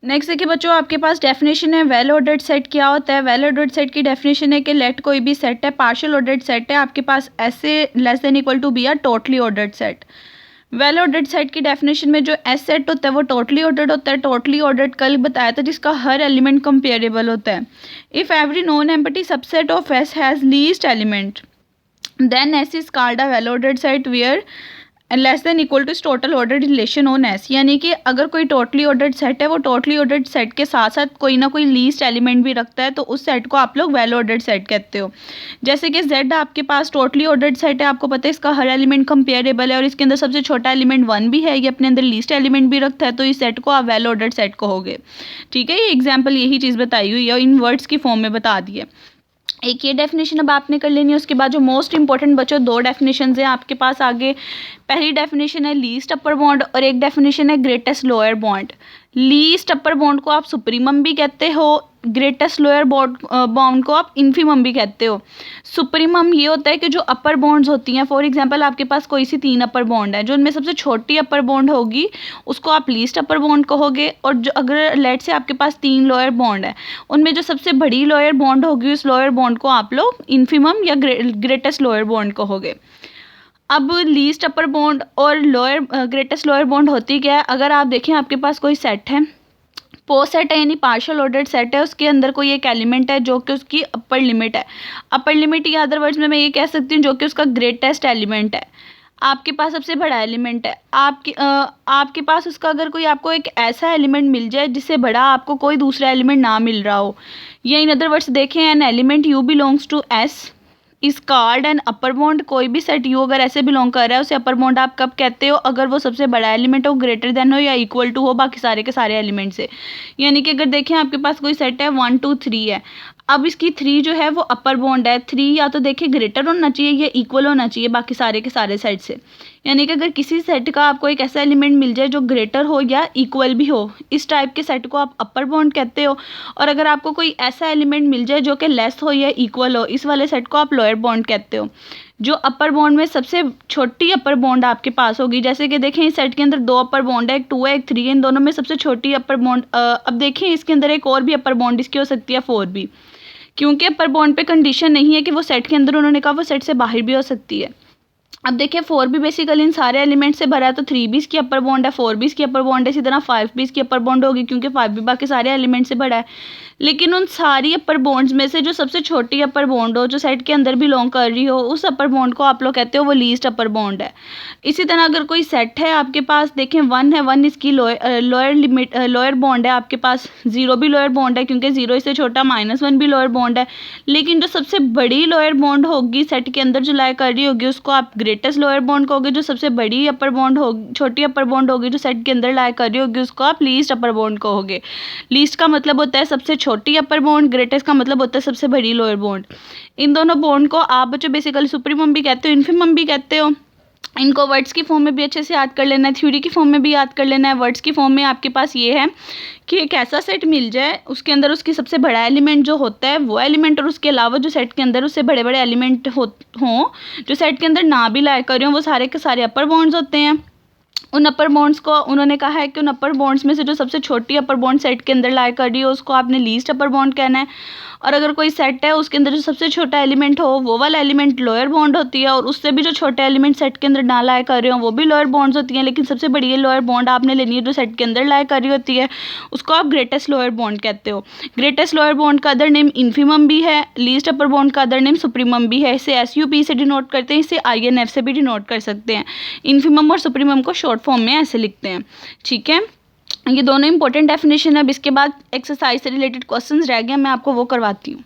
Next देखिए बच्चों, आपके पास डेफिनेशन है वेल ऑर्डर्ड सेट क्या होता है। वेल ऑर्डर्ड सेट की डेफिनेशन है कि लेट कोई भी सेट है पार्शियल ऑर्डर्ड सेट है आपके पास ऐसे less than equal to B R totally ordered set. Well ordered set की डेफिनेशन में जो एस सेट होता है वो टोटली ऑर्डर्ड होता है। टोटली ऑर्डर्ड कल बताया था जिसका हर एलिमेंट कंपेरेबल होता है। If every non empty subset of S has least element then S is called a well ordered set where less than equal to total ordered relation on S. यानी कि अगर कोई टोटली ऑर्डर्ड सेट है वो totally ordered set के साथ साथ कोई ना कोई लीस्ट एलिमेंट भी रखता है तो उस सेट को आप लोग वेल ऑर्डर्ड सेट कहते हो। जैसे कि जेड आपके पास टोटली ऑर्डर्ड सेट है, आपको पता है इसका हर एलिमेंट कंपेरेबल है और इसके अंदर सबसे छोटा एलिमेंट 1 भी है, ये अपने अंदर लीस्ट एलिमेंट भी रखता है, तो इस सेट को आप वेल ऑर्डर्ड सेट कहोगे। ठीक है, ये एग्जाम्पल यही चीज़ बताई हुई है और इन वर्ड्स की फॉर्म में बता दी है। एक ये डेफिनेशन अब आपने कर लेनी है। उसके बाद जो मोस्ट इंपॉर्टेंट बच्चों 2 डेफिनेशंस हैं आपके पास आगे। पहली डेफिनेशन है लीस्ट अपर बॉन्ड और एक डेफिनेशन है ग्रेटेस्ट लोअर बॉन्ड। लीस्ट अपर बॉन्ड को आप सुप्रीमम भी कहते हो, ग्रेटेस्ट लोअर बॉन्ड को आप इन्फीमम भी कहते हो। सुप्रीमम ये होता है कि जो अपर बॉन्ड्स होती हैं, फॉर एग्जांपल आपके पास कोई सी 3 अपर बॉन्ड है, जो उनमें सबसे छोटी अपर बॉन्ड होगी उसको आप लीस्ट अपर बॉन्ड कहोगे। और जो अगर लेट से आपके पास 3 लोअर बॉन्ड है उनमें जो सबसे बड़ी लोअर बॉन्ड होगी उस लोअर बॉन्ड को आप लोग इन्फीमम या ग्रेटेस्ट लोअर बॉन्ड कहोगे। अब लीस्ट अपर बॉन्ड और लोअर ग्रेटेस्ट लोअर बॉन्ड होती क्या है, अगर आप देखें आपके पास कोई सेट है, पो सेट है यानी पार्शियल ऑर्डर्ड सेट है, उसके अंदर कोई एक एलिमेंट है जो कि उसकी अपर लिमिट है। अपर लिमिट या अदर वर्ड्स में मैं ये कह सकती हूँ जो कि उसका ग्रेटेस्ट एलिमेंट है, आपके पास सबसे बड़ा एलिमेंट है। आपके पास उसका अगर कोई आपको एक ऐसा एलिमेंट मिल जाए जिससे बड़ा आपको कोई दूसरा एलिमेंट ना मिल रहा हो, या इन अदर वर्ड्स देखें an element U belongs to S is called an upper bound. कोई भी सेट यू अगर ऐसे बिलोंग कर रहा है उसे अपर बॉन्ड आप कब कहते हो, अगर वो सबसे बड़ा एलिमेंट हो, ग्रेटर देन हो या इक्वल टू हो बाकी सारे के सारे एलिमेंट से। यानी कि अगर देखें आपके पास कोई सेट है 1 2 3 है, अब इसकी 3 जो है वो अपर बॉन्ड है। 3 या तो देखिए ग्रेटर होना चाहिए या इक्वल होना चाहिए बाकी सारे के सारे सेट से। यानी कि अगर किसी सेट का आपको एक ऐसा एलिमेंट मिल जाए जो ग्रेटर हो या इक्वल भी हो, इस टाइप के सेट को आप अपर बॉन्ड कहते हो। और अगर आपको कोई ऐसा एलिमेंट मिल जाए जो कि लेस हो या इक्वल हो, इस वाले सेट को आप लोअर बॉन्ड कहते हो। जो अपर बॉन्ड में सबसे छोटी अपर बॉन्ड आपके पास होगी, जैसे कि देखें इस सेट के अंदर 2 अपर बॉन्ड है, एक 2 है एक 3 है, इन दोनों में सबसे छोटी अपर बॉन्ड अब देखिए इसके अंदर एक और भी अपर बॉन्ड इसकी हो सकती है 4 भी, क्योंकि अपर बॉन्ड पे कंडीशन नहीं है कि वो सेट के अंदर, उन्होंने कहा वो सेट से बाहर भी हो सकती है। अब देखिए 4 भी बेसिकली इन सारे एलिमेंट से भरा है, तो 3 भी इसकी अपर बॉन्ड है, 4 भी इसकी अपर बॉन्ड है, इसी तरह 5 भी इसकी अपर बॉन्ड होगी क्योंकि 5 भी बाकी सारे एलिमेंट से भरा है। लेकिन उन सारी अपर बॉन्ड्स में से जो सबसे छोटी अपर बॉन्ड हो, जो सेट के अंदर बिलोंग कर रही हो, उस अपर बॉन्ड को आप लोग कहते हो वो लीस्ट अपर बॉन्ड है। इसी तरह अगर कोई सेट है आपके पास, देखें 1 है, 1 इसकी लोअर लिमिट लोअर बॉन्ड है, आपके पास 0 भी लोअर बॉन्ड है क्योंकि 0 इससे छोटा, -1 भी लोअर बॉन्ड है। लेकिन जो सबसे बड़ी लोअर बॉन्ड होगी सेट के अंदर जो लाई कर रही होगी उसको आप ग्रेटेस्ट लोअर बॉन्ड कहोगे। जो सबसे बड़ी अपर बॉन्ड होगी, छोटी अपर बॉन्ड होगी जो सेट के अंदर लाई कर रही होगी उसको आप लीस्ट अपर बॉन्ड कहोगे। लीस्ट का मतलब होता है सबसे छोटी अपर बॉन्ड, ग्रेटेस्ट का मतलब होता है सबसे बड़ी लोअर बॉन्ड। इन दोनों बॉन्ड को आप बच्चों बेसिकली सुप्रीमम भी कहते हो, इन्फीमम भी कहते हो। इनको वर्ड्स की फॉर्म में भी अच्छे से याद कर लेना है, थ्योरी की फॉर्म में भी याद कर लेना है। वर्ड्स की फॉर्म में आपके पास ये है कि एक ऐसा सेट मिल जाए उसके अंदर उसकी सबसे बड़ा एलिमेंट जो होता है वो एलिमेंट, और उसके अलावा जो सेट के अंदर उससे बड़े बड़े एलिमेंट हों जो सेट के अंदर ना भी लाया कर रहे हो, वो सारे के सारे अपर बॉन्ड्स होते हैं। उन अपर बॉन्ड्स को उन्होंने कहा है कि उन अपर बॉन्ड्स में से जो सबसे छोटी अपर बॉन्ड सेट के अंदर लाई कर रही हो उसको आपने लीस्ट अपर बॉन्ड कहना है। और अगर कोई सेट है उसके अंदर जो सबसे छोटा एलिमेंट हो वो वाला एलिमेंट लोअर बॉन्ड होती है, और उससे भी जो छोटे एलिमेंट सेट के अंदर ना लाया कर रहे हो वो भी लोअर बॉन्ड्स होती हैं, लेकिन सबसे बड़ी लोअर बॉन्ड आपने लेनी है जो सेट के अंदर लाया कर रही होती है, उसको आप ग्रेटेस्ट लोअर बॉन्ड कहते हो। ग्रेटेस्ट लोअर बॉन्ड का अदर नेम इन्फीमम भी है, लीस्ट अपर बॉन्ड का अदर नेम सुप्रीमम भी है। इसे SUP से डिनोट करते हैं, इसे INF से भी डिनोट कर सकते हैं। इन्फीमम और सुप्रीमम को शॉर्ट फॉर्म में ऐसे लिखते हैं। ठीक है, ये दोनों इंपॉर्टेंट डेफिनेशन है। अब इसके बाद एक्सरसाइज से रिलेटेड क्वेश्चंस रह गए, मैं आपको वो करवाती हूँ।